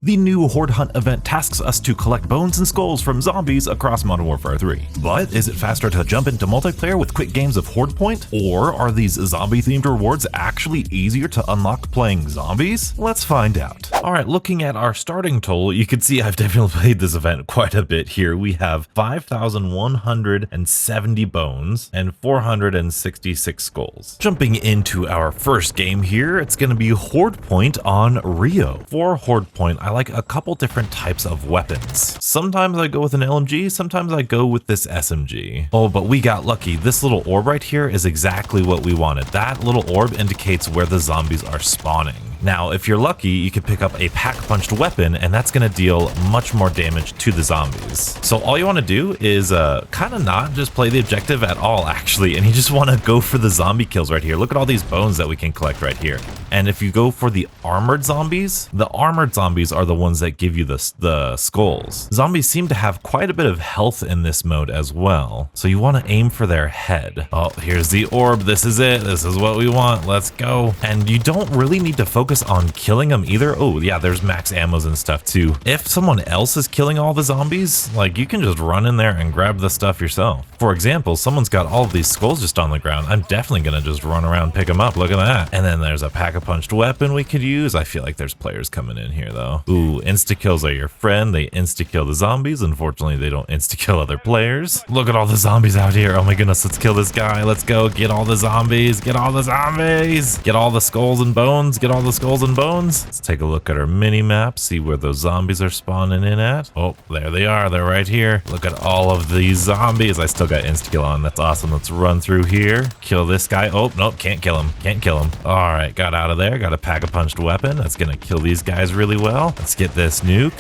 The new Horde Hunt event tasks us to collect bones and skulls from zombies across Modern Warfare 3. But is it faster to jump into multiplayer with quick games of Hordepoint? Or are these zombie-themed rewards actually easier to unlock playing zombies? Let's find out. Alright, looking at our starting total, you can see I've definitely played this event quite a bit here. We have 5,170 bones and 466 skulls. Jumping into our first game here, it's going to be Hordepoint on Rio. For Hordepoint, I like a couple different types of weapons. Sometimes I go with an LMG, sometimes I go with this SMG. Oh, but we got lucky. This little orb right here is exactly what we wanted. That little orb indicates where the zombies are spawning. Now, if you're lucky, you could pick up a pack-punched weapon, and that's going to deal much more damage to the zombies. So all you want to do is kind of not just play the objective at all, actually, and you just want to go for the zombie kills right here. Look at all these bones that we can collect right here. And if you go for the armored zombies are the ones that give you the skulls. Zombies seem to have quite a bit of health in this mode as well, so you want to aim for their head. Oh, here's the orb. This is it. This is what we want. Let's go. And you don't really need to focus on killing them either. Oh yeah, there's max ammos and stuff too. If someone else is killing all the zombies, like, you can just run in there and grab the stuff yourself. For example, someone's got all of these skulls just on the ground. I'm definitely gonna just run around and pick them up. Look at that. And then there's a pack-a-punched weapon we could use. I feel like there's players coming in here though. Ooh, insta-kills are your friend. They insta-kill the zombies. Unfortunately, they don't insta-kill other players. Look at all the zombies out here. Oh my goodness, let's kill this guy. Let's go get all the zombies. Get all the zombies. Get all the skulls and bones. Get all the skulls and bones. Let's take a look at our mini map, see where those zombies are spawning in at. Oh, there they are. They're right here. Look at all of these zombies. I still got insta-kill on. That's awesome. Let's run through here. Kill this guy. Oh, nope. Can't kill him. Can't kill him. All right. Got out of there. Got a pack-a-punched weapon. That's going to kill these guys really well. Let's get this nuke.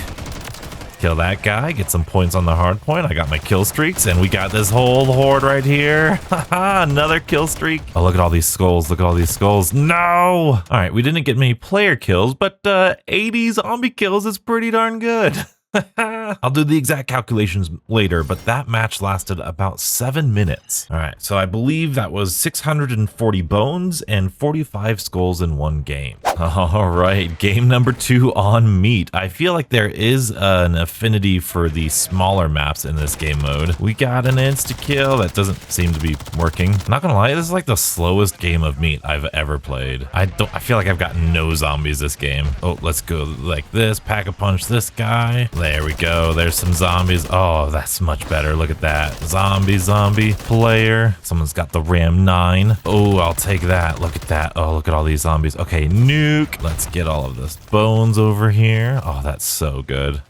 Kill that guy, get some points on the hard point. I got my kill streaks, and we got this whole horde right here. Haha, another kill streak. Oh, look at all these skulls. Look at all these skulls. No! All right, we didn't get many player kills, but 80 zombie kills is pretty darn good. I'll do the exact calculations later, but that match lasted about 7 minutes. All right, so I believe that was 640 bones and 45 skulls in one game. All right, game number 2 on meat. I feel like there is an affinity for the smaller maps in this game mode. We got an insta-kill. That doesn't seem to be working. Not gonna lie, this is like the slowest game of meat I've ever played. I feel like I've got no zombies this game. Oh, let's go like this. Pack-a-punch this guy. There we go. There's some zombies. Oh, that's much better. Look at that. Zombie player. Someone's got the Ram 9. Oh, I'll take that. Look at that. Oh, look at all these zombies. Okay, nuke. Let's get all of this bones over here. Oh, that's so good.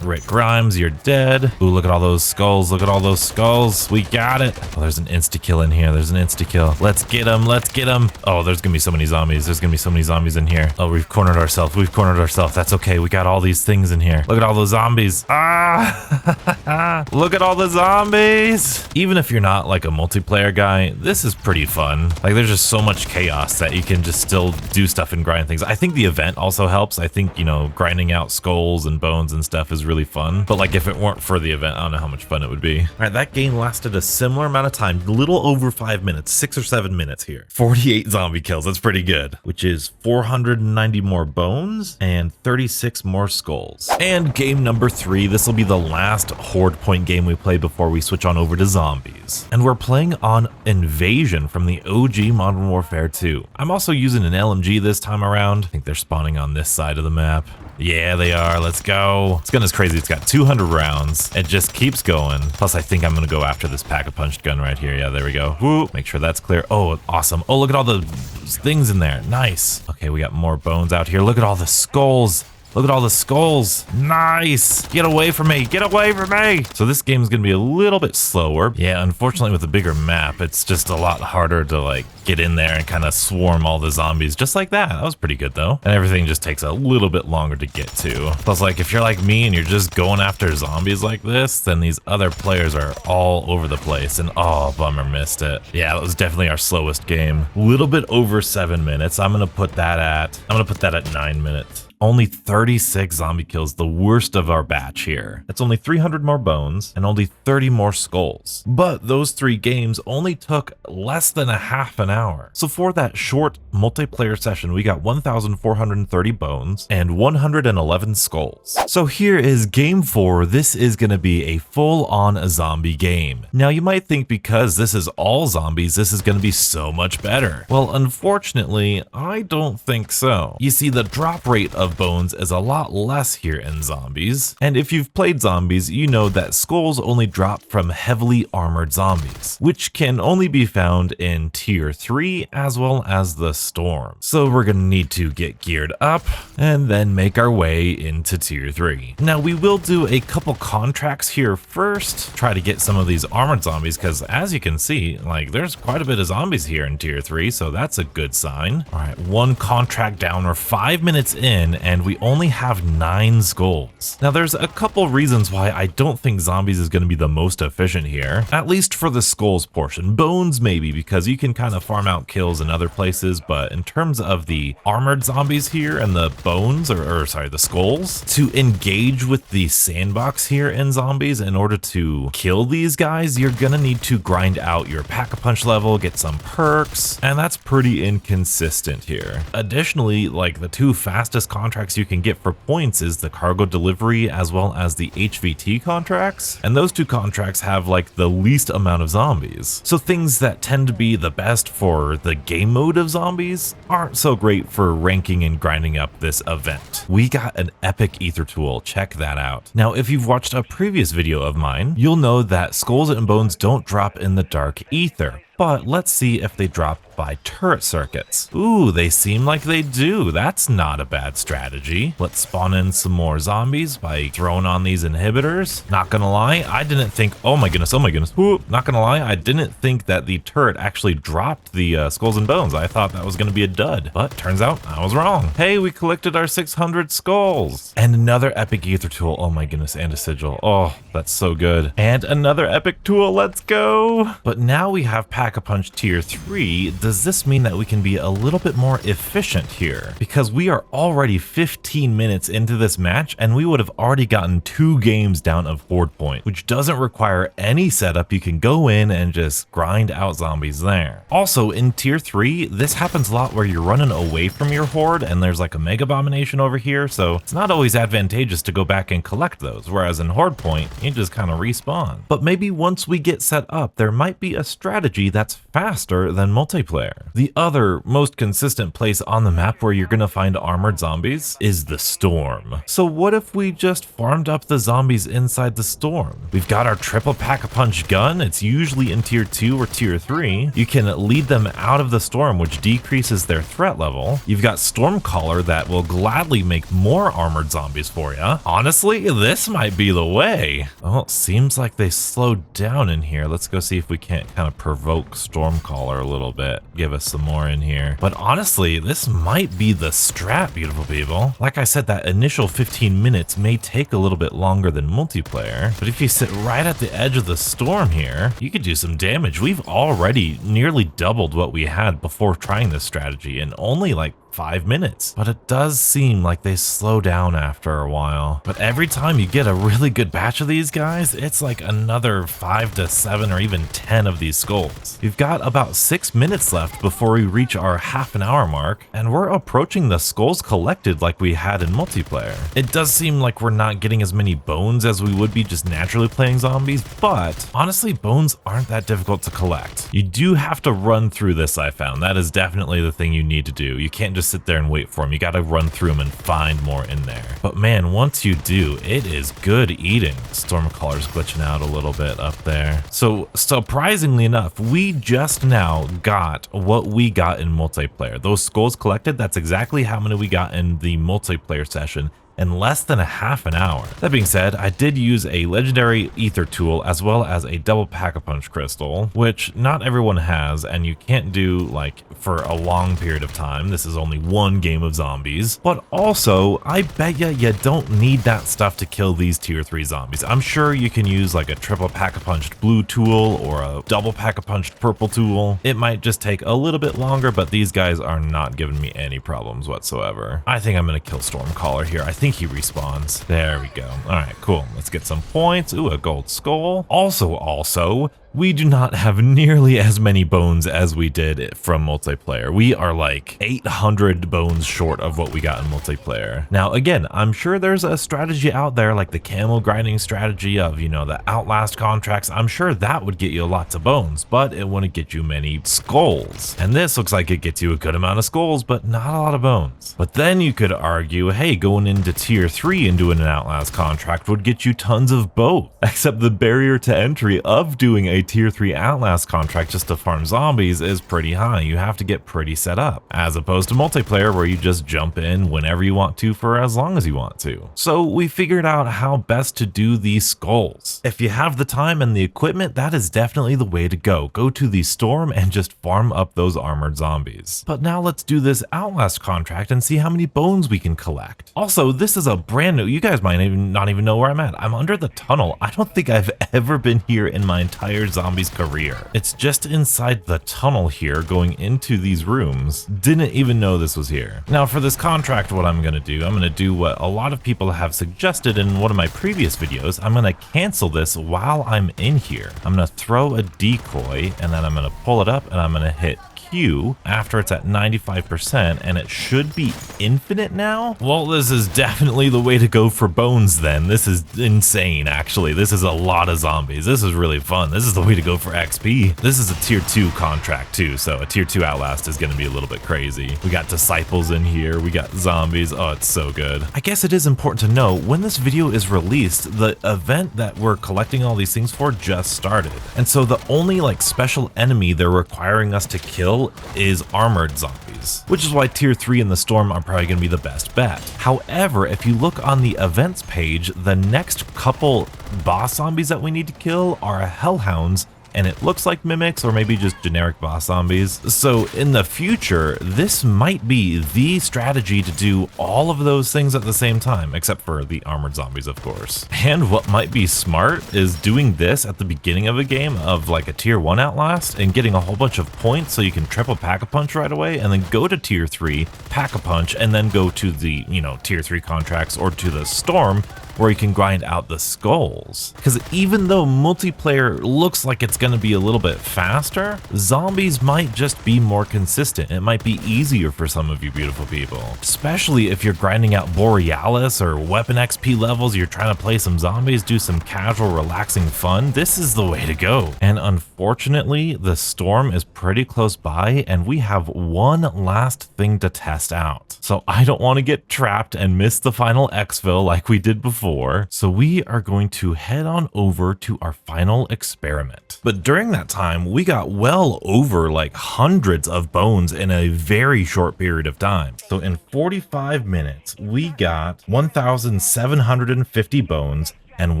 Rick Grimes, you're dead. Ooh, look at all those skulls. Look at all those skulls. We got it. Oh, there's an insta-kill in here. There's an insta-kill. Let's get him. Let's get him. Oh, there's gonna be so many zombies. There's gonna be so many zombies in here. Oh, we've cornered ourselves. We've cornered ourselves. That's okay. We got all these things in here. Look at all those zombies. Ah! Look at all the zombies. Even if you're not like a multiplayer guy, this is pretty fun. Like, there's just so much chaos that you can just still do stuff and grind things. I think the event also helps. I think, you know, grinding out skulls and bones and stuff is really fun, but like, if it weren't for the event, I don't know how much fun it would be. All right, that game lasted a similar amount of time, a little over 5 minutes, 6 or 7 minutes here. 48 zombie kills, that's pretty good, which is 490 more bones and 36 more skulls. And game number 3, this will be the last Hordepoint game we play before we switch on over to zombies. And we're playing on Invasion from the OG Modern Warfare 2. I'm also using an LMG this time around. I think they're spawning on this side of the map. Yeah, they are. Let's go. This gun is crazy. It's got 200 rounds. It just keeps going. Plus, I think I'm going to go after this pack-a-punched gun right here. Yeah, there we go. Woo. Make sure that's clear. Oh, awesome. Oh, look at all the things in there. Nice. Okay, we got more bones out here. Look at all the skulls. Look at all the skulls. Nice. Get away from me. Get away from me. So this game is going to be a little bit slower. Yeah, unfortunately with a bigger map, it's just a lot harder to like get in there and kind of swarm all the zombies just like that. That was pretty good though. And everything just takes a little bit longer to get to. Plus, like, if you're like me and you're just going after zombies like this, then these other players are all over the place. And oh, bummer, missed it. Yeah, that was definitely our slowest game. A little bit over 7 minutes. I'm going to put that at 9 minutes. Only 36 zombie kills, the worst of our batch here. That's only 300 more bones and only 30 more skulls. But those 3 games only took less than a half an hour. So for that short multiplayer session, we got 1,430 bones and 111 skulls. So here is game 4. This is going to be a full-on zombie game. Now you might think because this is all zombies, this is going to be so much better. Well, unfortunately, I don't think so. You see, the drop rate of bones is a lot less here in zombies. And if you've played zombies, you know that skulls only drop from heavily armored zombies, which can only be found in tier 3 as well as the storm. So we're gonna need to get geared up and then make our way into tier 3. Now we will do a couple contracts here first, try to get some of these armored zombies, because as you can see, like, there's quite a bit of zombies here in tier 3, so that's a good sign. All right, 1 contract down. We're 5 minutes in and we only have 9 skulls. Now there's a couple reasons why I don't think zombies is going to be the most efficient here, at least for the skulls portion. Bones maybe, because you can kind of farm out kills in other places, but in terms of the armored zombies here and the bones, or sorry, the skulls, to engage with the sandbox here in zombies, in order to kill these guys, you're gonna need to grind out your pack-a-punch level, get some perks, and that's pretty inconsistent here. Additionally, like, the 2 fastest contracts you can get for points is the cargo delivery as well as the HVT contracts, and those 2 contracts have like the least amount of zombies. So things that tend to be the best for the game mode of zombies aren't so great for ranking and grinding up this event. We got an epic ether tool, check that out. Now if you've watched a previous video of mine, you'll know that skulls and bones don't drop in the dark ether. But let's see if they drop by turret circuits. Ooh, they seem like they do. That's not a bad strategy. Let's spawn in some more zombies by throwing on these inhibitors. Not gonna lie, I didn't think, oh my goodness. Ooh, not gonna lie, I didn't think that the turret actually dropped the skulls and bones. I thought that was gonna be a dud, but turns out I was wrong. Hey, we collected our 600 skulls. And another epic ether tool. Oh my goodness, and a sigil. Oh, that's so good. And another epic tool, let's go. But now we have Pack-a-Punch tier 3. Does this mean that we can be a little bit more efficient here? Because we are already 15 minutes into this match and we would have already gotten 2 games down of Hordepoint, which doesn't require any setup. You can go in and just grind out zombies there. Also in tier 3, this happens a lot where you're running away from your horde and there's like a mega abomination over here, so it's not always advantageous to go back and collect those, whereas in Hordepoint, you just kind of respawn. But maybe once we get set up, there might be a strategy that's faster than multiplayer. The other most consistent place on the map where you're gonna find armored zombies is the storm. So what if we just farmed up the zombies inside the storm? We've got our triple pack-a-punch gun. It's usually in tier 2 or tier 3. You can lead them out of the storm, which decreases their threat level. You've got Stormcaller that will gladly make more armored zombies for you. Honestly, this might be the way. Oh, it seems like they slowed down in here. Let's go see if we can't kind of provoke Stormcaller a little bit. Give us some more in here. But honestly, this might be the strat, beautiful people. Like I said, that initial 15 minutes may take a little bit longer than multiplayer, but if you sit right at the edge of the storm here, you could do some damage. We've already nearly doubled what we had before trying this strategy in only like 5 minutes, but it does seem like they slow down after a while. But every time you get a really good batch of these guys, it's like another 5 to 7 or even 10 of these skulls. We've got about 6 minutes left before we reach our half-an-hour mark, and we're approaching the skulls collected like we had in multiplayer. It does seem like we're not getting as many bones as we would be just naturally playing zombies, but honestly, bones aren't that difficult to collect. You do have to run through this, I found. That is definitely the thing you need to do. You can't just sit there and wait for them. You got to run through them and find more in there. But man, once you do, it is good eating. Stormcaller's glitching out a little bit up there. So surprisingly enough, we just now got what we got in multiplayer. Those skulls collected, that's exactly how many we got in the multiplayer session. in less than a half an hour. That being said, I did use a legendary ether tool as well as a double pack-a-punch crystal, which not everyone has, and you can't do like for a long period of time. This is only one game of zombies, but also I bet you don't need that stuff to kill these tier 3 zombies. I'm sure you can use like a triple pack-a-punched blue tool or a double pack-a-punched purple tool. It might just take a little bit longer, but these guys are not giving me any problems whatsoever. I think I'm gonna kill Stormcaller here. I think he respawns. There we go. All right, cool. Let's get some points. Ooh, a gold skull. Also, we do not have nearly as many bones as we did from multiplayer. We are like 800 bones short of what we got in multiplayer. Now, again, I'm sure there's a strategy out there like the camel grinding strategy of, you know, the Outlast contracts. I'm sure that would get you lots of bones, but it wouldn't get you many skulls. And this looks like it gets you a good amount of skulls, but not a lot of bones. But then you could argue, hey, going into tier 3 and doing an Outlast contract would get you tons of both, except the barrier to entry of doing a tier 3 Outlast contract just to farm zombies is pretty high. You have to get pretty set up, as opposed to multiplayer where you just jump in whenever you want to for as long as you want to. So we figured out how best to do these skulls. If you have the time and the equipment, that is definitely the way to go. Go to the storm and just farm up those armored zombies. But now let's do this Outlast contract and see how many bones we can collect. Also, this is a brand new, you guys might not even know where I'm at. I'm under the tunnel. I don't think I've ever been here in my entire zombies career. It's just inside the tunnel here going into these rooms. Didn't even know this was here. Now for this contract, what I'm gonna do what a lot of people have suggested in one of my previous videos. I'm gonna cancel this while I'm in here. I'm gonna throw a decoy and then I'm gonna pull it up and I'm gonna hit Q after it's at 95% and it should be infinite now. Well, this is definitely the way to go for bones then. This is insane actually. This is a lot of zombies. This is really fun. This is the way to go for XP. This is a tier 2 contract too, so a tier 2 Outlast is going to be a little bit crazy. We got disciples in here, we got zombies. Oh, it's so good. I guess it is important to know when this video is released, the event that we're collecting all these things for just started. And so the only like special enemy they're requiring us to kill is armored zombies, which is why tier 3 in the storm are probably going to be the best bet. However, if you look on the events page, the next couple boss zombies that we need to kill are hellhounds, and it looks like mimics or maybe just generic boss zombies. So in the future, this might be the strategy to do all of those things at the same time, except for the armored zombies, of course. And what might be smart is doing this at the beginning of a game of like a tier 1 Outlast and getting a whole bunch of points so you can triple pack-a-punch right away and then go to tier 3, pack-a-punch, and then go to the, you know, tier 3 contracts or to the storm where you can grind out the skulls. Because even though multiplayer looks like it's going to be a little bit faster, zombies might just be more consistent. It might be easier for some of you beautiful people, especially if you're grinding out Borealis or weapon XP levels, you're trying to play some zombies, do some casual relaxing fun. This is the way to go. And unfortunately, the storm is pretty close by and we have one last thing to test out. So I don't want to get trapped and miss the final exfil like we did before. So we are going to head on over to our final experiment. But during that time, we got well over like hundreds of bones in a very short period of time. So in 45 minutes, we got 1,750 bones and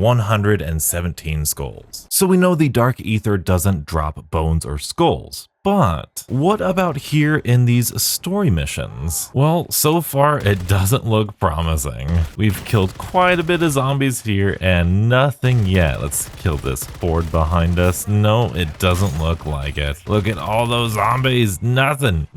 117 skulls. So we know the Dark Ether doesn't drop bones or skulls. But what about here in these story missions? Well, so far it doesn't look promising. We've killed quite a bit of zombies here and nothing yet. Let's kill this horde behind us. No, it doesn't look like it. Look at all those zombies. Nothing.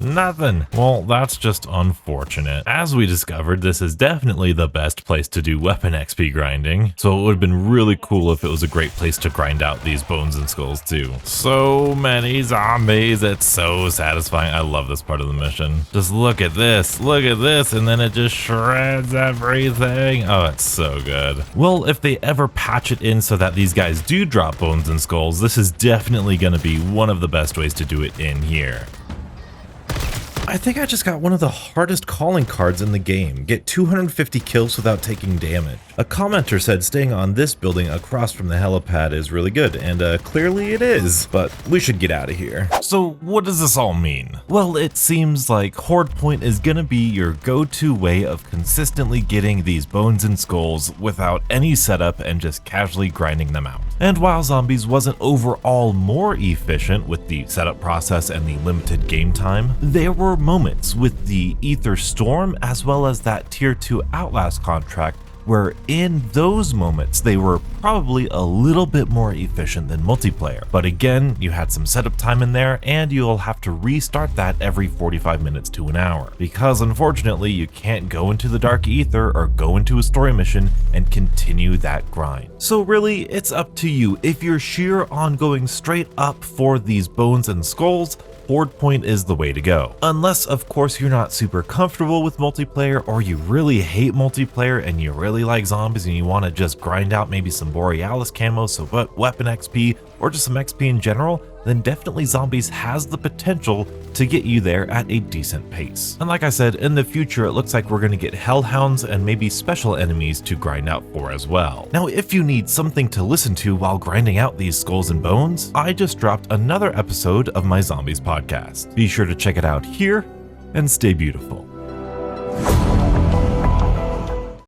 Well, that's just unfortunate. As we discovered, this is definitely the best place to do weapon XP grinding. So it would have been really cool if it was a great place to grind out these bones and skulls too. So many zombies. It's so satisfying. I love this part of the mission. Just look at this, and then it just shreds everything. Oh, it's so good. Well, if they ever patch it in so that these guys do drop bones and skulls, this is definitely going to be one of the best ways to do it in here. I think I just got one of the hardest calling cards in the game. Get 250 kills without taking damage. A commenter said staying on this building across from the helipad is really good, and clearly it is, but we should get out of here. So what does this all mean? Well, it seems like Hordepoint is gonna be your go-to way of consistently getting these bones and skulls without any setup and just casually grinding them out. And while Zombies wasn't overall more efficient with the setup process and the limited game time, there were moments with the Ether Storm as well as that Tier 2 Outlast contract where in those moments they were probably a little bit more efficient than multiplayer. But again, you had some setup time in there and you'll have to restart that every 45 minutes to an hour, because unfortunately you can't go into the Dark Ether or go into a story mission and continue that grind. So really, it's up to you. If you're sheer on going straight up for these bones and skulls, Hordepoint is the way to go. Unless, of course, you're not super comfortable with multiplayer, or you really hate multiplayer and you really like zombies and you want to just grind out maybe some Borealis camo, so weapon XP, or just some XP in general, then definitely Zombies has the potential to get you there at a decent pace. And like I said, in the future it looks like we're going to get Hellhounds and maybe special enemies to grind out for as well. Now if you need something to listen to while grinding out these skulls and bones, I just dropped another episode of my Zombies podcast. Be sure to check it out here, and stay beautiful.